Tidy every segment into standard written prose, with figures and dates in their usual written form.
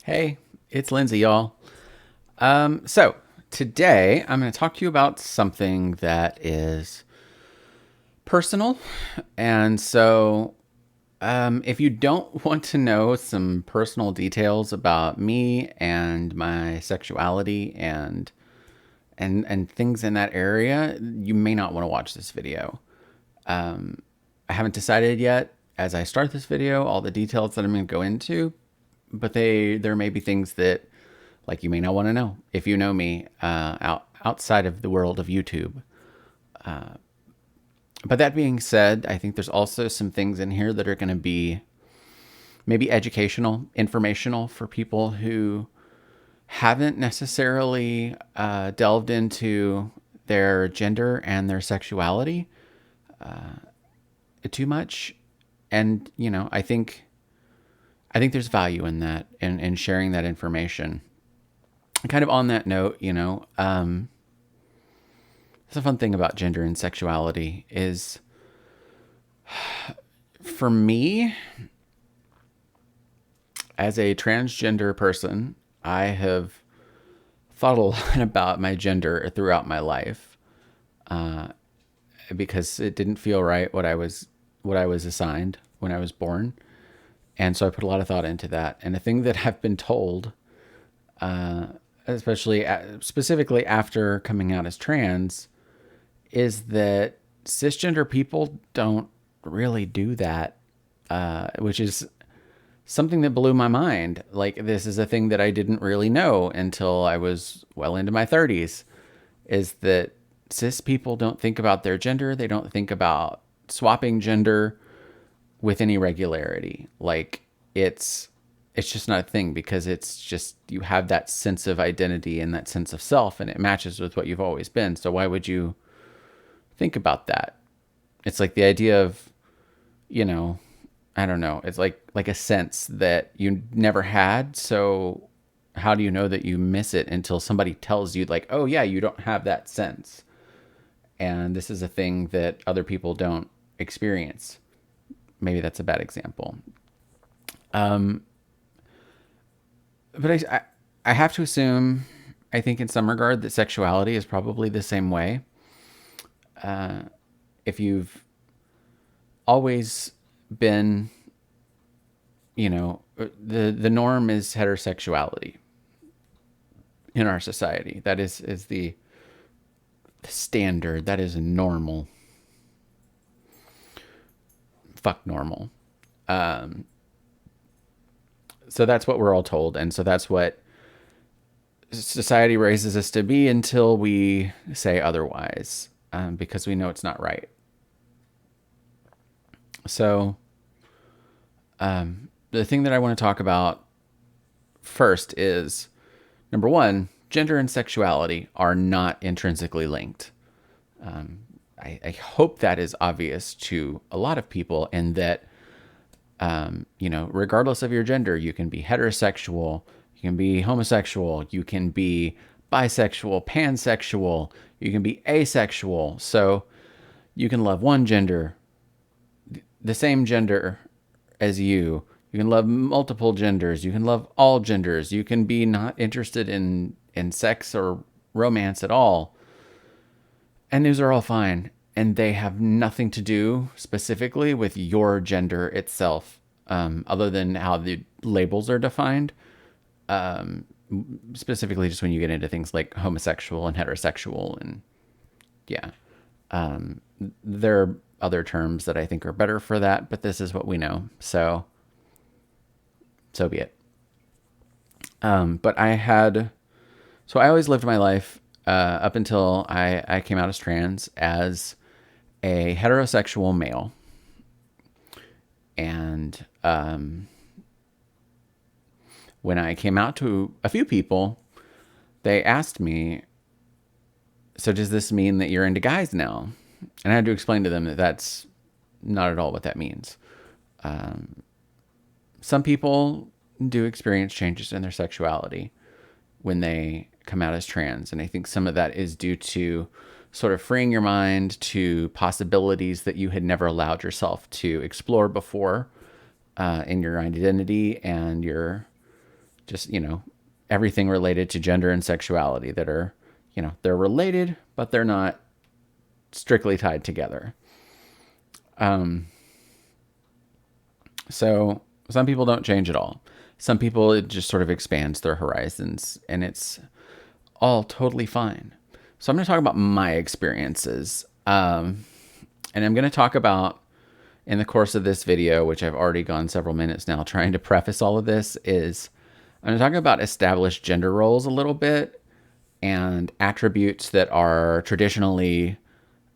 Hey, it's Lindsay, y'all. So today I'm going to talk to you about something that is personal. And if you don't want to know some personal details about me and my sexuality and things in that area, you may not want to watch this video. I haven't decided yet as I start this video all the details that I'm going to go into, but there may be things that like you may not want to know if you know me outside of the world of YouTube. But that being said, I think there's also some things in here that are going to be maybe educational, informational for people who haven't necessarily delved into their gender and their sexuality too much. And I think there's value in that in sharing that information. And kind of on that note, the fun thing about gender and sexuality is, for me, as a transgender person, I have thought a lot about my gender throughout my life because it didn't feel right what I was assigned when I was born, and so I put a lot of thought into that. And the thing that I've been told, especially specifically after coming out as trans, is that cisgender people don't really do that, which is something that blew my mind. Like, this is a thing that I didn't really know until I was well into my 30s, is that cis people don't think about their gender. They don't think about swapping gender with any regularity. Like, it's just not a thing, because it's just, you have that sense of identity and that sense of self, and it matches with what you've always been. So why would you think about that? It's like the idea of, I don't know. It's like a sense that you never had. So how do you know that you miss it until somebody tells you, like, oh yeah, you don't have that sense. And this is a thing that other people don't experience. Maybe that's a bad example. But I have to assume, I think in some regard, that sexuality is probably the same way. If you've always been, the norm is heterosexuality in our society. That is the standard. That is normal. Fuck normal. So that's what we're all told, and so that's what society raises us to be until we say otherwise, because we know it's not right. So the thing that I want to talk about first is, number one, gender and sexuality are not intrinsically linked. I hope that is obvious to a lot of people, and that, regardless of your gender, you can be heterosexual, you can be homosexual, you can be bisexual, pansexual, you can be asexual. So you can love one gender, the same gender as you. You can love multiple genders. You can love all genders. You can be not interested in sex or romance at all. And those are all fine. And they have nothing to do specifically with your gender itself, other than how the labels are defined. Specifically just when you get into things like homosexual and heterosexual, and yeah. There are other terms that I think are better for that, but this is what we know. So be it. But I always lived my life, up until I came out as trans, as a heterosexual male. And when I came out to a few people, they asked me, so does this mean that you're into guys now? And I had to explain to them that that's not at all what that means. Some people do experience changes in their sexuality when they come out as trans. And I think some of that is due to sort of freeing your mind to possibilities that you had never allowed yourself to explore before, in your identity and your just, everything related to gender and sexuality that are, they're related, but they're not strictly tied together. So some people don't change at all. Some people, it just sort of expands their horizons, and it's all totally fine. So I'm going to talk about my experiences. And I'm going to talk about, in the course of this video, which I've already gone several minutes now trying to preface all of this, is I'm going to talk about established gender roles a little bit and attributes that are traditionally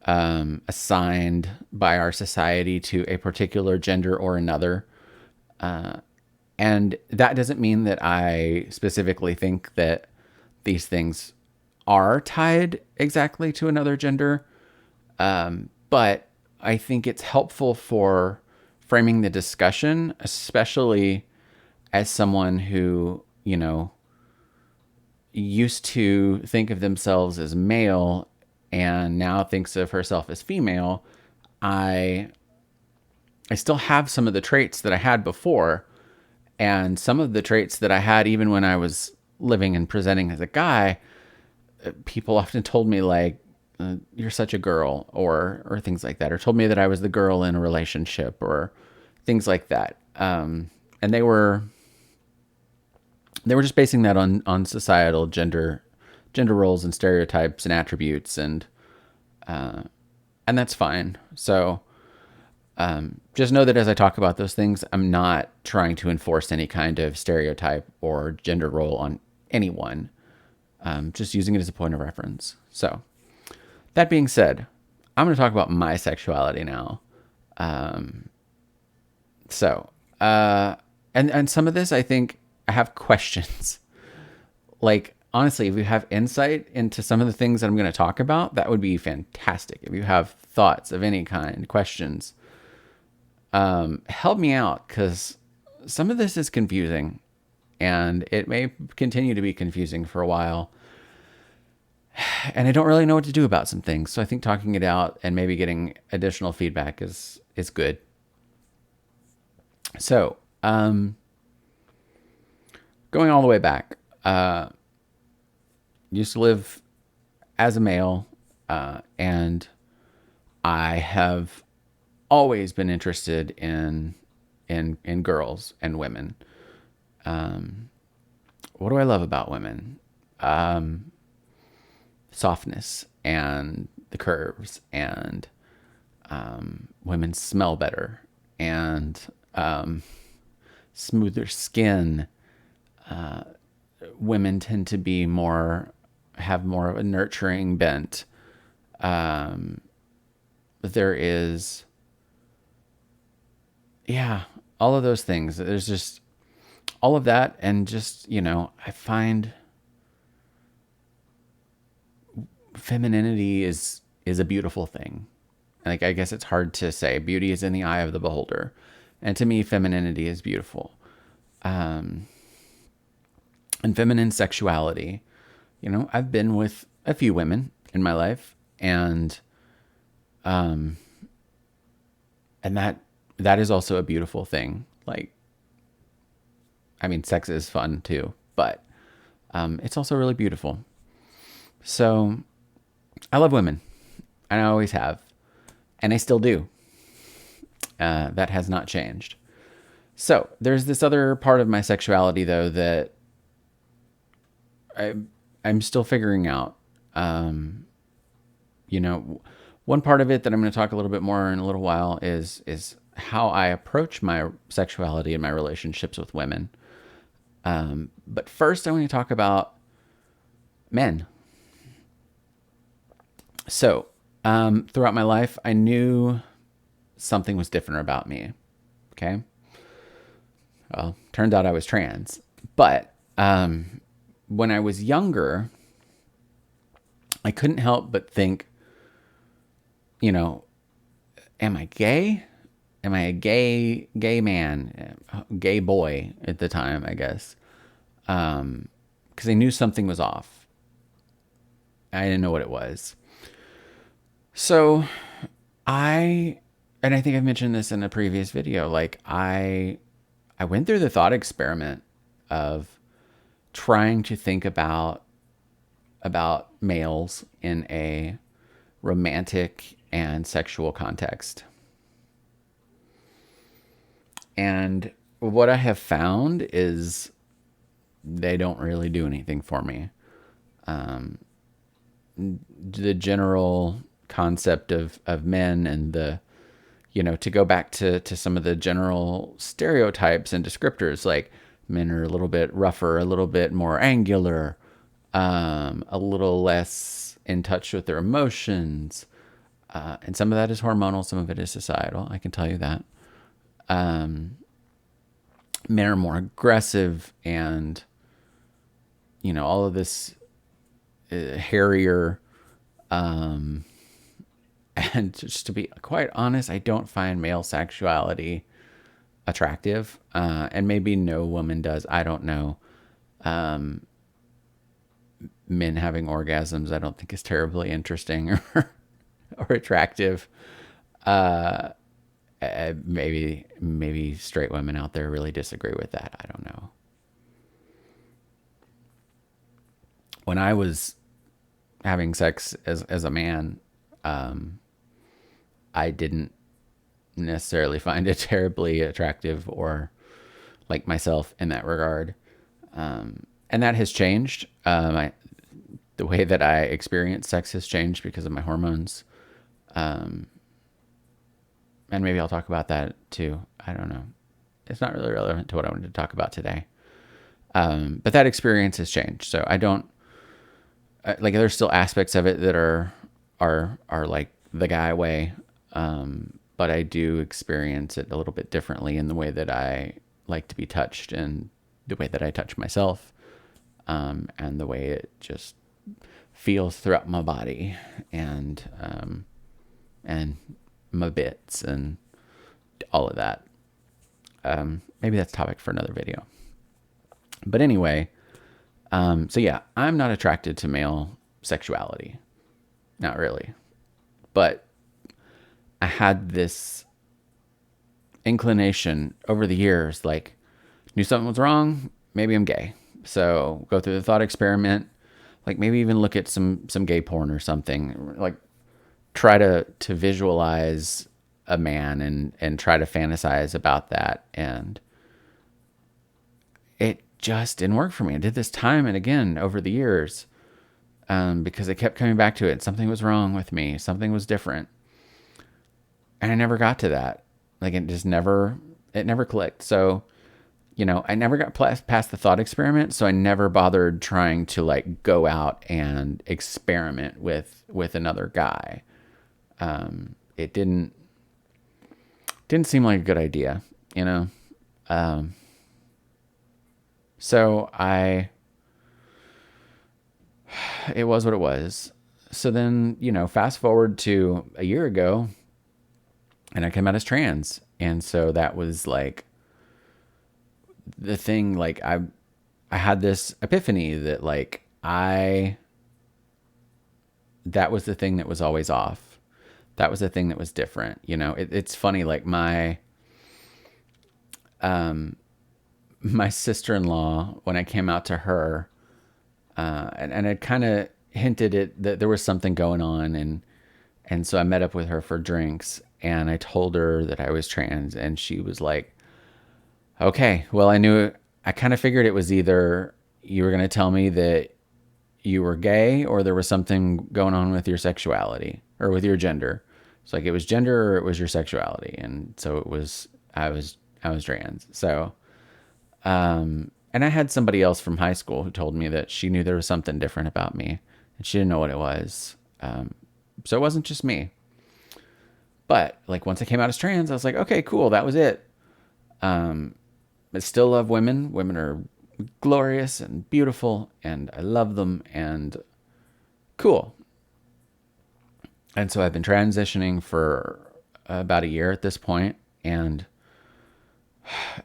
assigned by our society to a particular gender or another. And that doesn't mean that I specifically think that these things are tied exactly to another gender. But I think it's helpful for framing the discussion, especially as someone who, used to think of themselves as male and now thinks of herself as female. I still have some of the traits that I had before, and some of the traits that I had even when I was living and presenting as a guy. People often told me, like, you're such a girl, or things like that, or told me that I was the girl in a relationship, or things like that. And they were just basing that on societal gender roles and stereotypes and attributes, and that's fine. So just know that as I talk about those things, I'm not trying to enforce any kind of stereotype or gender role on anyone. Just using it as a point of reference. So that being said, I'm going to talk about my sexuality now. And some of this, I think I have questions. Like, honestly, if you have insight into some of the things that I'm going to talk about, that would be fantastic. If you have thoughts of any kind, questions, help me out, because some of this is confusing, and it may continue to be confusing for a while. And I don't really know what to do about some things. So I think talking it out and maybe getting additional feedback is good. So, going all the way back, used to live as a male, and I have always been interested in girls and women. What do I love about women? Softness and the curves, and women smell better, and smoother skin. Women tend to be have more of a nurturing bent. There is, all of those things. There's just all of that, and just, I find femininity is a beautiful thing. Like, I guess it's hard to say. Beauty is in the eye of the beholder. And to me, femininity is beautiful. And feminine sexuality. I've been with a few women in my life, and that is also a beautiful thing. Like, I mean, sex is fun too, but it's also really beautiful. So I love women, and I always have, and I still do. That has not changed. So there's this other part of my sexuality, though, that I'm still figuring out. One part of it that I'm going to talk a little bit more in a little while is how I approach my sexuality and my relationships with women. But first, I want to talk about men. So, throughout my life, I knew something was different about me. Okay. Well, turned out I was trans. But when I was younger, I couldn't help but think, am I gay? Am I a gay man, gay boy at the time, I guess? Because I knew something was off. I didn't know what it was. So and I think I've mentioned this in a previous video, like I went through the thought experiment of trying to think about males in a romantic and sexual context. And what I have found is they don't really do anything for me. The general concept of men and the, to go back to some of the general stereotypes and descriptors, like men are a little bit rougher, a little bit more angular, a little less in touch with their emotions. And some of that is hormonal, some of it is societal. I can tell you that. Men are more aggressive and, all of this hairier. And just to be quite honest, I don't find male sexuality attractive. And maybe no woman does. I don't know. Men having orgasms, I don't think is terribly interesting or attractive. Maybe straight women out there really disagree with that. I don't know. When I was having sex as a man, I didn't necessarily find it terribly attractive or like myself in that regard. And that has changed. The way that I experience sex has changed because of my hormones. And maybe I'll talk about that too. I don't know. It's not really relevant to what I wanted to talk about today. But that experience has changed. So I don't, like, there's still aspects of it that are like the guy way. But I do experience it a little bit differently in the way that I like to be touched and the way that I touch myself. And the way it just feels throughout my body and my bits and all of that. Maybe that's a topic for another video. But anyway, so yeah, I'm not attracted to male sexuality. Not really. But I had this inclination over the years, like, knew something was wrong, maybe I'm gay. So go through the thought experiment, like maybe even look at some gay porn or something, like try to visualize a man and try to fantasize about that. And it just didn't work for me. I did this time and again over the years, because I kept coming back to it. Something was wrong with me. Something was different. And I never got to that. Like it never clicked. So, I never got past the thought experiment. So I never bothered trying to like go out and experiment with another guy. It didn't seem like a good idea, So it was what it was. So then, fast forward to a year ago and I came out as trans. And so that was like the thing, like I had this epiphany that like that was the thing that was always off. That was the thing that was different. It's funny, like my sister-in-law, when I came out to her, and I kind of hinted that there was something going on, and so I met up with her for drinks, and I told her that I was trans, and she was like, okay, well, I kind of figured it was either you were going to tell me that you were gay or there was something going on with your sexuality or with your gender. It's like it was gender or it was your sexuality. And so I was trans. So, and I had somebody else from high school who told me that she knew there was something different about me and she didn't know what it was. So it wasn't just me. But like once I came out as trans, I was like, okay, cool. That was it. I still love women. Women are glorious and beautiful and I love them and cool. And so I've been transitioning for about a year at this point. And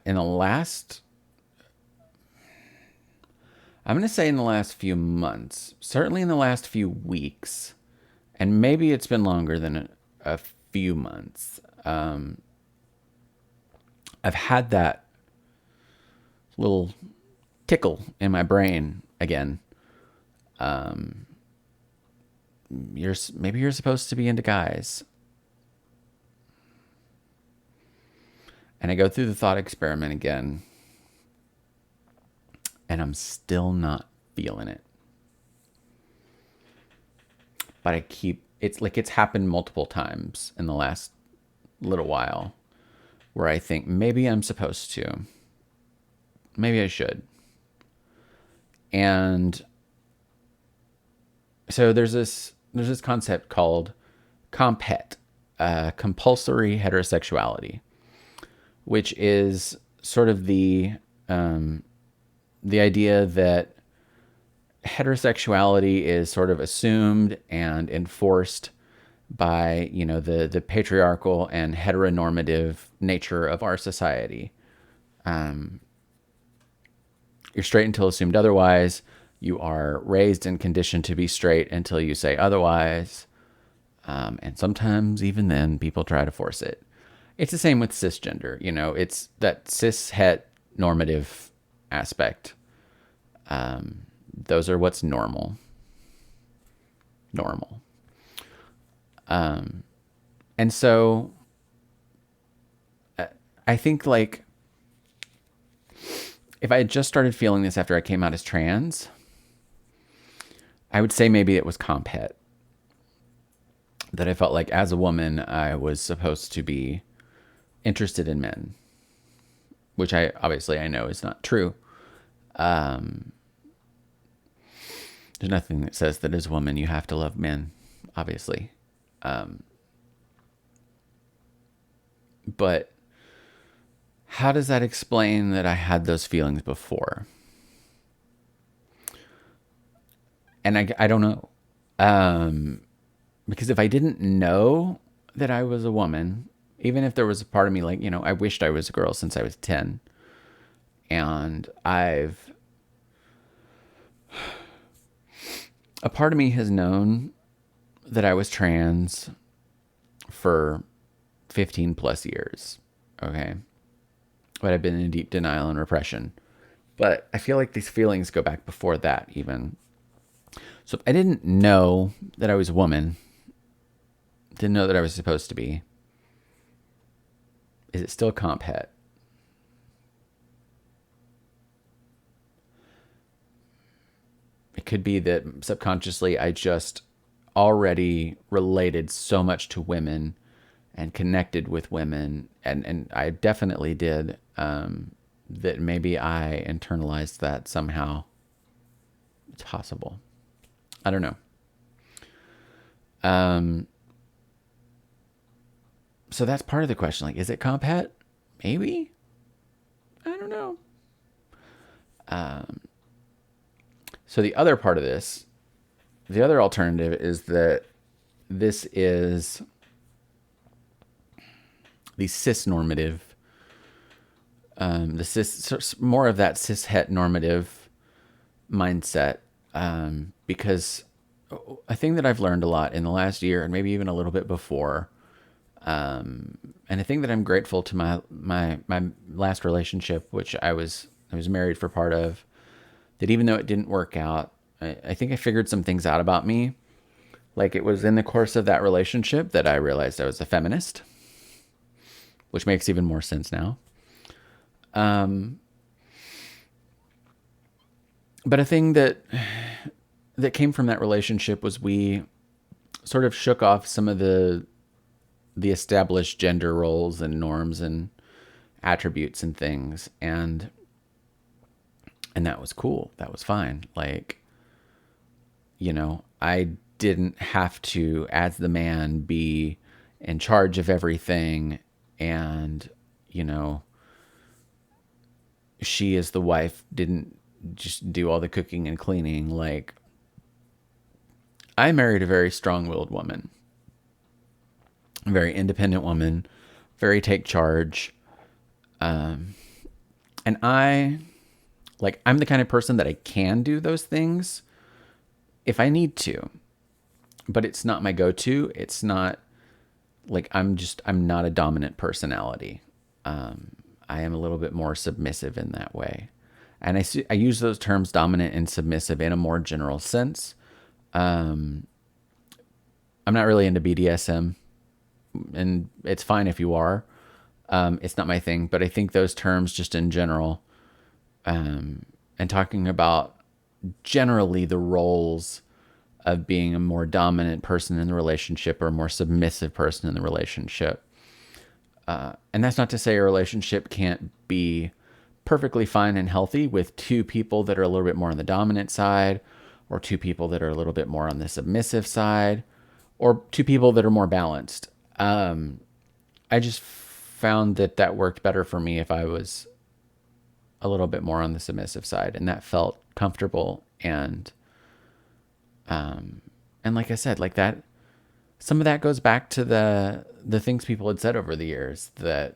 in the last, I'm going to say in the last few months, certainly in the last few weeks, and maybe it's been longer than a few months, I've had that little tickle in my brain again. Maybe you're supposed to be into guys. And I go through the thought experiment again, and I'm still not feeling it. But it's like it's happened multiple times in the last little while where I think maybe I'm supposed to. Maybe I should. And so there's this concept called comphet, compulsory heterosexuality, which is sort of the idea that heterosexuality is sort of assumed and enforced by, the patriarchal and heteronormative nature of our society. You're straight until assumed otherwise. You are raised and conditioned to be straight until you say otherwise. And sometimes even then people try to force it. It's the same with cisgender. It's that cis-het normative aspect. Those are what's normal. And so I think like if I had just started feeling this after I came out as trans, I would say maybe it was comphet. That I felt like as a woman, I was supposed to be interested in men, which I know is not true. There's nothing that says that as a woman you have to love men, obviously. But how does that explain that I had those feelings before? And I don't know. Because if I didn't know that I was a woman, even if there was a part of me like, I wished I was a girl since I was 10. And a part of me has known that I was trans for 15 plus years. Okay. But I've been in deep denial and repression. But I feel like these feelings go back before that even. So if I didn't know that I was a woman, didn't know that I was supposed to be, is it still comphet? It could be that subconsciously I just already related so much to women and connected with women, and I definitely did, that maybe I internalized that somehow. It's possible. I don't know. So that's part of the question. Like, is it comphet? Maybe. I don't know. So the other part of this, the other alternative is that this is the cis-normative, more of that cis-het normative mindset, because a thing that I've learned a lot in the last year and maybe even a little bit before, and a thing that I'm grateful to my last relationship, which I was married for part of, that even though it didn't work out, I think I figured some things out about me. Like, it was in the course of that relationship that I realized I was a feminist, which makes even more sense now. But a thing that came from that relationship was we sort of shook off some of the established gender roles and norms and attributes and things, and that was cool. That was fine. Like, I didn't have to, as the man, be in charge of everything, and she as the wife didn't just do all the cooking and cleaning. Like, I married a very strong-willed woman, a very independent woman, very take charge. And I'm the kind of person that I can do those things if I need to, but it's not my go-to. It's not like I'm not a dominant personality. I am a little bit more submissive in that way. And I use those terms dominant and submissive in a more general sense. I'm not really into BDSM, and it's fine if you are. It's not my thing, but I think those terms just in general, and talking about generally the roles of being a more dominant person in the relationship or a more submissive person in the relationship. And that's not to say a relationship can't be perfectly fine and healthy with two people that are a little bit more on the dominant side, or two people that are a little bit more on the submissive side, or two people that are more balanced. I just found that that worked better for me if I was a little bit more on the submissive side, and that felt comfortable. And like I said, like that, some of that goes back to the things people had said over the years, that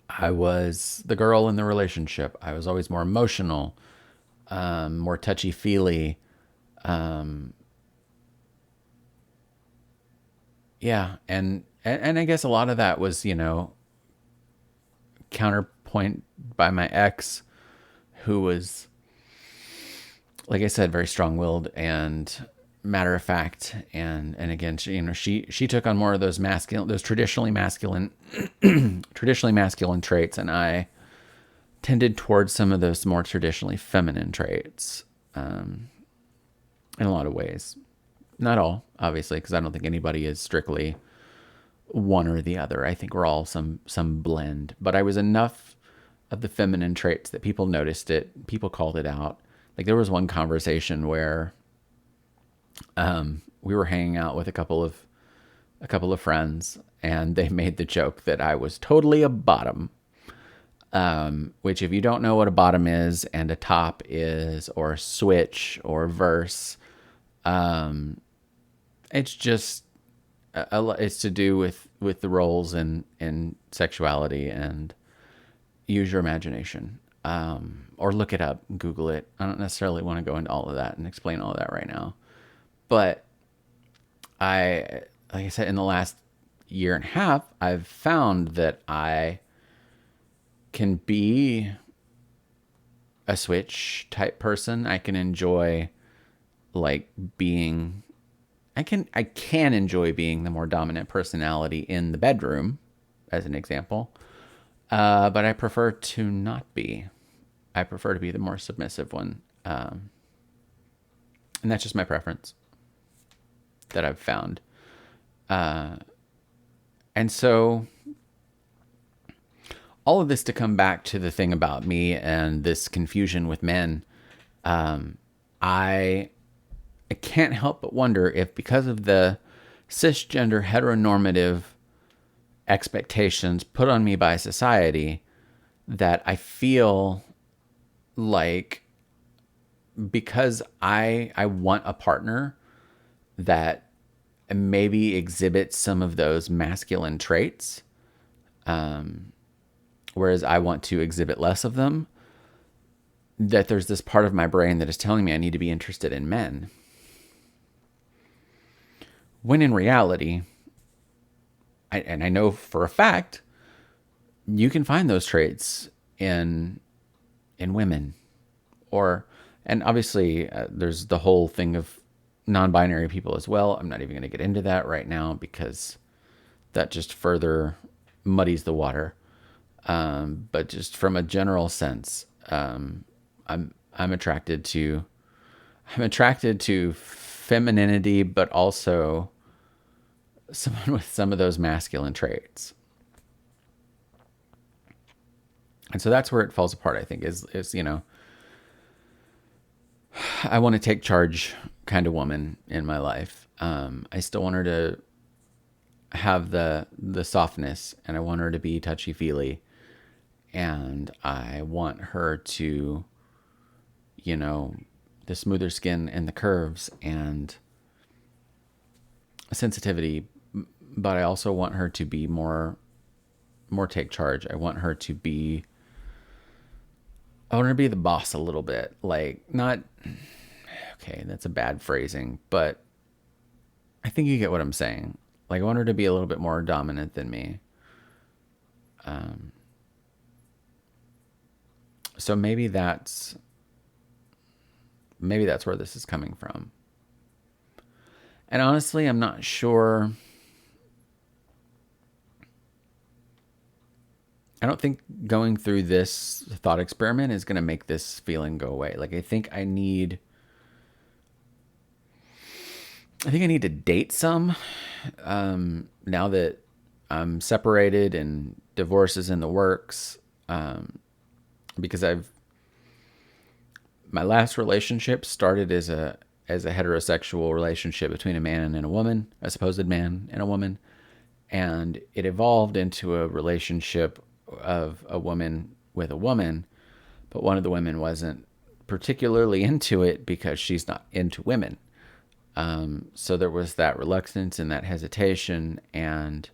I was the girl in the relationship. I was always more emotional, more touchy feely. Yeah, and I guess a lot of that was, counterpoint by my ex, who was, like I said, very strong-willed and matter of fact, and again, she took on more of those masculine, those traditionally masculine traits, and I tended towards some of those more traditionally feminine traits, in a lot of ways. Not all, obviously, because I don't think anybody is strictly one or the other. I think we're all some blend. But I was enough of the feminine traits that people noticed it. People called it out. Like there was one conversation where we were hanging out with a couple of friends, and they made the joke that I was totally a bottom. Which, if you don't know what a bottom is and a top is, or a switch or verse, it's just it's to do with the roles in sexuality, and use your imagination, or look it up, Google it. I don't necessarily want to go into all of that and explain all of that right now, but like I said, in the last year and a half, I've found that I can be a switch type person. I can enjoy like being I can enjoy being the more dominant personality in the bedroom, as an example. But I prefer to not be. I prefer to be the more submissive one. And that's just my preference that I've found. And so all of this to come back to the thing about me and this confusion with men. I can't help but wonder if, because of the cisgender heteronormative expectations put on me by society, that I feel like, because I want a partner that maybe exhibits some of those masculine traits, whereas I want to exhibit less of them, that there's this part of my brain that is telling me I need to be interested in men. When in reality, I know for a fact, you can find those traits in women, and obviously there's the whole thing of non-binary people as well. I'm not even going to get into that right now, because that just further muddies the water. But just from a general sense, I'm attracted to femininity, but also someone with some of those masculine traits. And so that's where it falls apart, I think, is I want to take charge kind of woman in my life. I still want her to have the softness, and I want her to be touchy feely, and I want her to, the smoother skin and the curves and sensitivity, but I also want her to be more take charge. I want her to be the boss a little bit. Like, not, okay, that's a bad phrasing, but I think you get what I'm saying. Like, I want her to be a little bit more dominant than me. So maybe that's where this is coming from. And honestly, I'm not sure. I don't think going through this thought experiment is going to make this feeling go away. Like I think I need to date some now that I'm separated and divorce is in the works. Because my last relationship started as a heterosexual relationship between a man and a woman, a supposed man and a woman, and it evolved into a relationship of a woman with a woman, but one of the women wasn't particularly into it because she's not into women. So there was that reluctance and that hesitation, and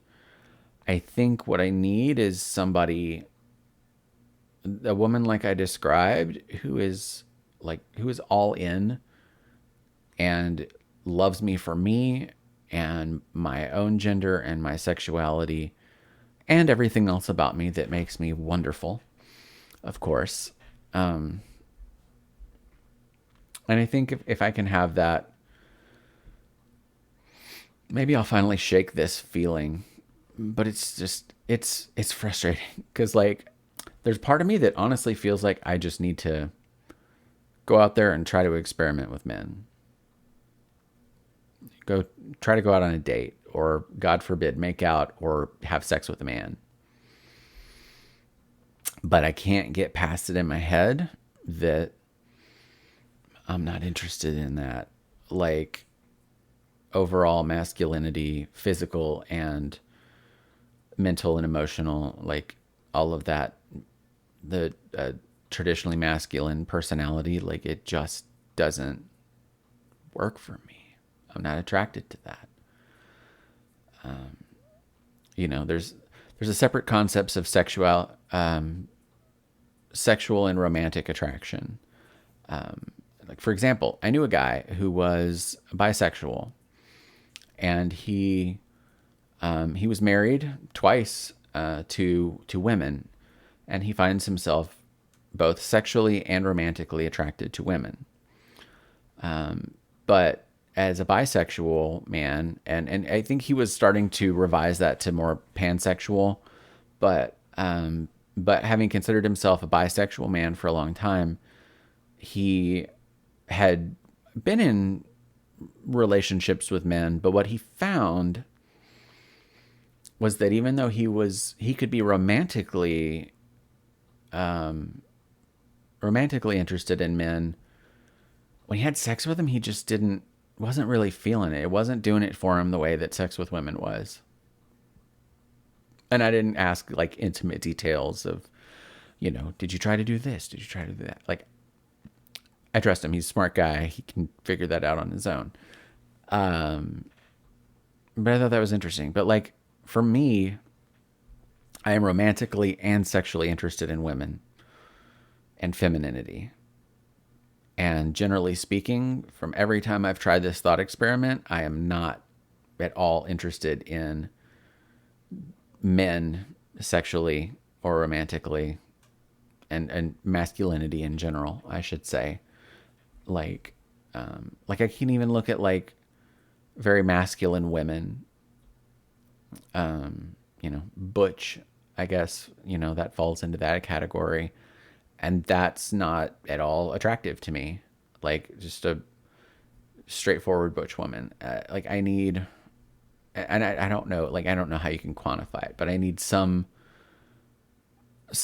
I think what I need is somebody, a woman like I described, who is all in and loves me for me and my own gender and my sexuality and everything else about me that makes me wonderful, of course. And I think if I can have that, maybe I'll finally shake this feeling. But it's frustrating because like there's part of me that honestly feels like I just need to go out there and try to experiment with men. Go try to go out on a date or God forbid make out or have sex with a man. But I can't get past it in my head that I'm not interested in that. Like overall masculinity, physical and mental and emotional, like all of that, the traditionally masculine personality, like it just doesn't work for me. I'm not attracted to that. There's a separate concepts of sexual and romantic attraction. Like for example, I knew a guy who was bisexual, and he was married twice to women, and he finds himself both sexually and romantically attracted to women. But as a bisexual man, and I think he was starting to revise that to more pansexual, but having considered himself a bisexual man for a long time, he had been in relationships with men, but what he found was that even though he could be romantically interested in men, when he had sex with them, he just wasn't really feeling it. It wasn't doing it for him the way that sex with women was. And I didn't ask like intimate details of, did you try to do this? Did you try to do that? Like, I trust him. He's a smart guy. He can figure that out on his own. But I thought that was interesting. But like for me, I am romantically and sexually interested in women and femininity. And generally speaking, from every time I've tried this thought experiment, I am not at all interested in men sexually or romantically, and masculinity in general, I should say. Like I can even look at like very masculine women, butch, I guess, that falls into that category. And that's not at all attractive to me. Like just a straightforward butch woman. Like I need, and I don't know, like I don't know how you can quantify it, but I need some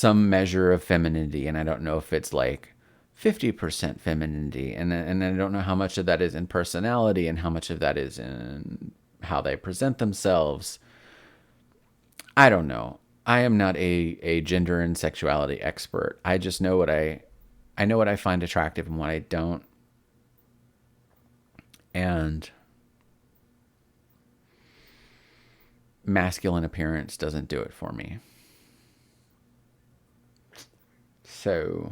measure of femininity, and I don't know if it's like 50% femininity, and I don't know how much of that is in personality and how much of that is in how they present themselves. I don't know. I am not a gender and sexuality expert. I just know I know what I find attractive and what I don't. And masculine appearance doesn't do it for me. So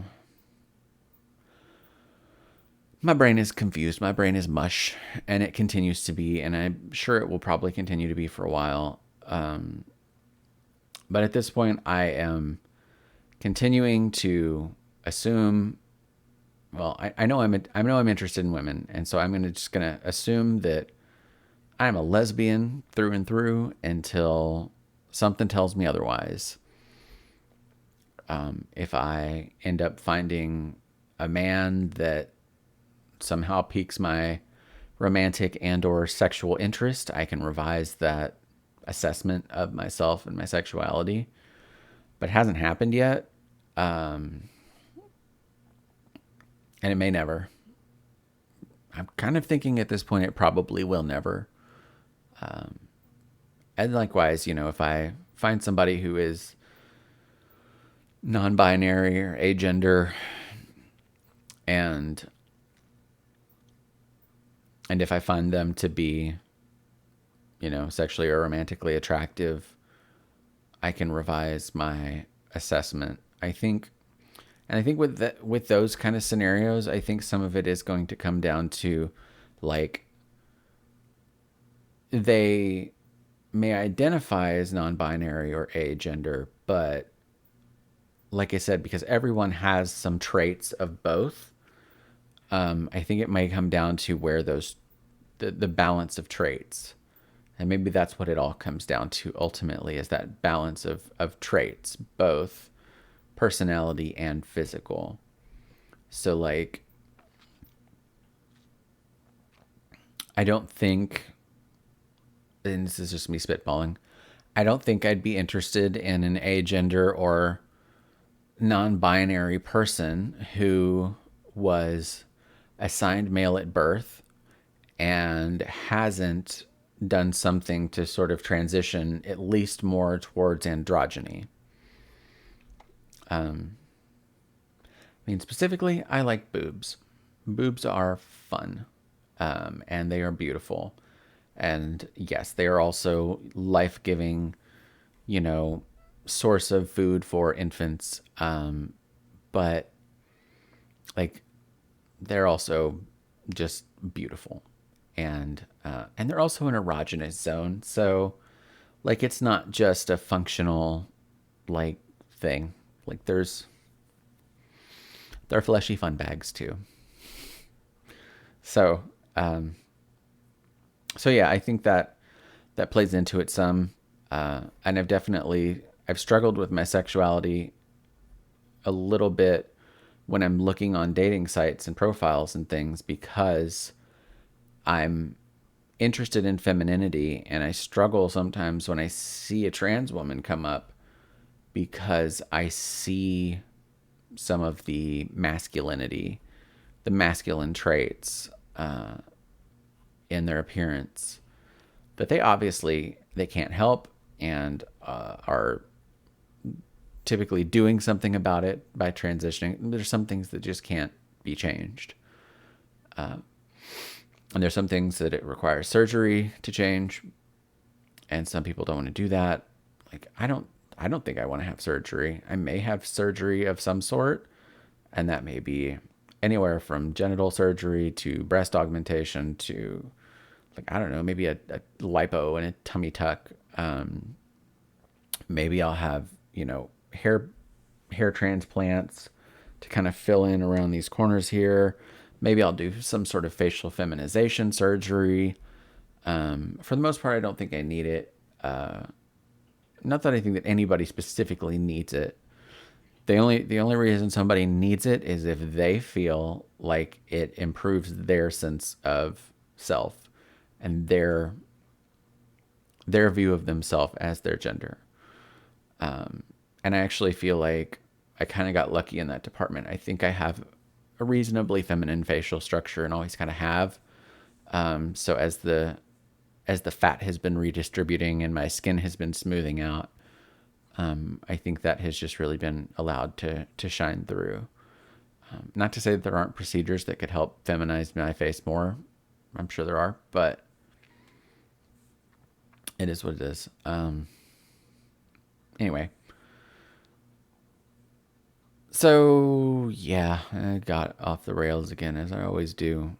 my brain is confused. My brain is mush, and it continues to be, and I'm sure it will probably continue to be for a while. But at this point, I am continuing to assume, well, I know I'm interested in women, and so I'm just gonna assume that I'm a lesbian through and through until something tells me otherwise. If I end up finding a man that somehow piques my romantic and or sexual interest, I can revise that assessment of myself and my sexuality. But it hasn't happened yet, and it may never. I'm kind of thinking at this point it probably will never. And likewise, if I find somebody who is non-binary or agender, and if I find them to be, sexually or romantically attractive, I can revise my assessment. I think with those kind of scenarios, I think some of it is going to come down to, like, they may identify as non-binary or agender, but like I said, because everyone has some traits of both, I think it may come down to where the balance of traits. And maybe that's what it all comes down to ultimately, is that balance of traits, both personality and physical. So, like, I don't think, and this is just me spitballing, I don't think I'd be interested in an agender or non-binary person who was assigned male at birth and hasn't done something to sort of transition at least more towards androgyny. I mean, specifically, I like boobs. Boobs are fun, and they are beautiful. And yes, they are also life-giving, source of food for infants. But, like, they're also just beautiful, and they're also an erogenous zone. So, like, it's not just a functional, like, thing. Like, there are fleshy fun bags too. So, so yeah, I think that plays into it some. And I've struggled with my sexuality a little bit when I'm looking on dating sites and profiles and things, because I'm interested in femininity, and I struggle sometimes when I see a trans woman come up, because I see some of the masculinity, the masculine traits in their appearance that they can't help, and are typically doing something about it by transitioning. There's some things that just can't be changed. And there's some things that it requires surgery to change, and some people don't want to do that. Like, I don't think I want to have surgery. I may have surgery of some sort, and that may be anywhere from genital surgery to breast augmentation to, like, I don't know, maybe a lipo and a tummy tuck. Maybe I'll have, hair transplants to kind of fill in around these corners here. Maybe I'll do some sort of facial feminization surgery. For the most part, I don't think I need it. Not that I think that anybody specifically needs it. The only reason somebody needs it is if they feel like it improves their sense of self and their view of themselves as their gender. And I actually feel like I kind of got lucky in that department. I think I have a reasonably feminine facial structure, and always kind of have. So as the fat has been redistributing and my skin has been smoothing out, I think that has just really been allowed to shine through. Not to say that there aren't procedures that could help feminize my face more. I'm sure there are, but it is what it is. Anyway. So, yeah, I got off the rails again, as I always do.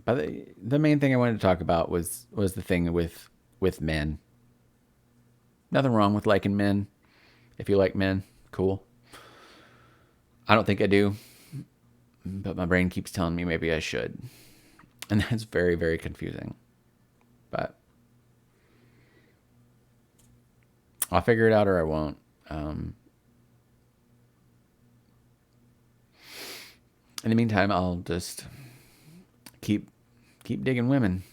But the main thing I wanted to talk about was the thing with men. Nothing wrong with liking men. If you like men, cool. I don't think I do, but my brain keeps telling me maybe I should. And that's very, very confusing. But I'll figure it out or I won't. In the meantime, I'll just keep digging women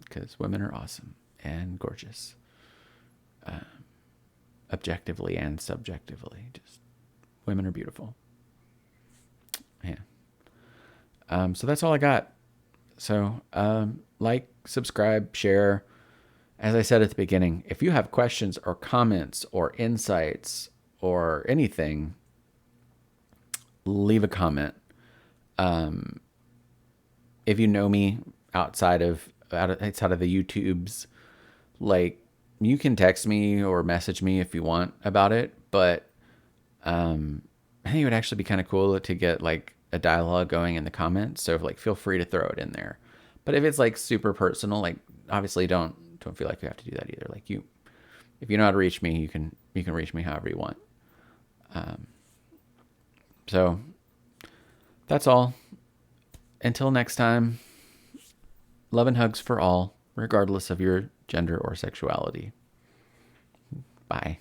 because women are awesome and gorgeous, objectively and subjectively. Just women are beautiful. Yeah. So that's all I got. So like, subscribe, share. As I said at the beginning, if you have questions or comments or insights or anything, leave a comment. If you know me outside of the YouTubes, like, you can text me or message me if you want about it. But I think it would actually be kind of cool to get like a dialogue going in the comments. So like, feel free to throw it in there. But if it's like super personal, like, obviously don't feel like you have to do that either. Like, if you know how to reach me, you can reach me however you want. So that's all. Until next time, love and hugs for all, regardless of your gender or sexuality. Bye.